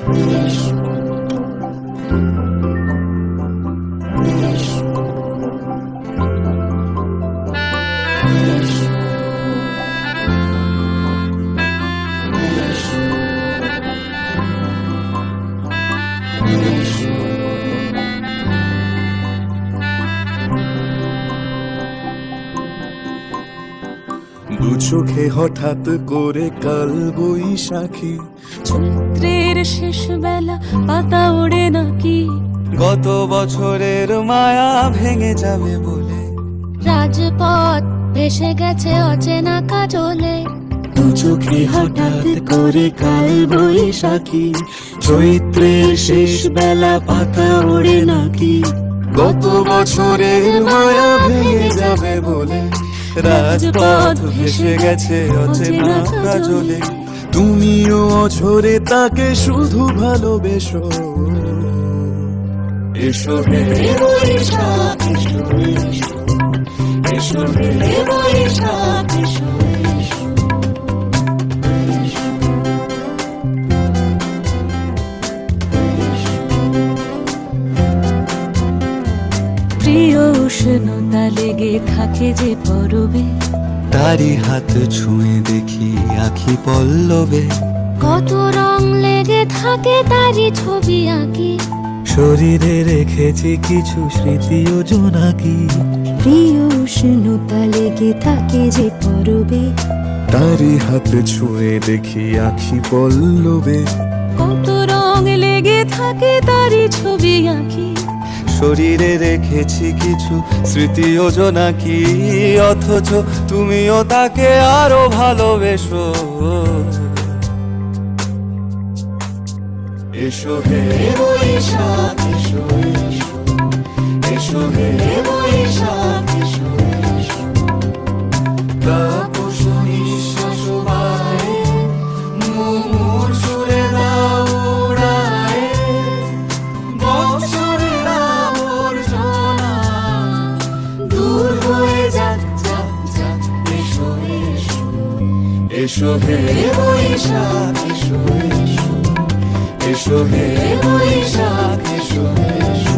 দু চোখে হঠাৎ করে কাল বৈশাখী, চৈত্রের শেষ বেলা পাতা ওড়ে নাকি, গত বছরের মায়া ভেঙে যাবে বলে, রাজপথ ভেসে গেছে অচেনা কাজলে। দু চোখে হঠাৎ করে কাল বৈশাখী, চৈত্রের শেষ বেলা পাতা ওড়ে নাকি, গত বছরের মায়া ভেঙে যাবে বলে, রাজপথ ভেসে গেছে অচেনা কাজলে। তুমিও অঝরে তাকে শুধু ভালোবেসো। এসো হে বৈশাখ এসো, এসো হে বৈশাখ এসো। প্রিয় উষ্ণতা লেগে থাকে যে পরবে, তারি হাত ছুঁয়ে দেখি আখি পল্লবে, কত রং লেগে থাকে তারই ছবি আঁকি, শরীরে রেখেছি কিছু স্মৃতি ও জোনাকি। প্রিয় উষ্ণতা লেগে থাকে যে পরবে, তারি হাত ছুঁয়ে দেখি আখি পল্লবে, কত রং লেগে থাকে তারই ছবি আঁকি, শরীরে রেখেছি কিছু স্মৃতি ও জোনাকি। অথচ তুমিও তাকে আরো ভালোবেসো। এসো হে বৈশাখ এসো, এসো হে বৈশাখ এসো। তাপস নিঃশ্বাস বায়ে, মুমুর সুরে দাও উড়ায়ে, বৎসরের আবর্জনা দূর হয়ে যাক যাক যাক। এসো এসো, এসো হে বৈশাখ এসো, এসো হে বৈশাখ এসো, এসো।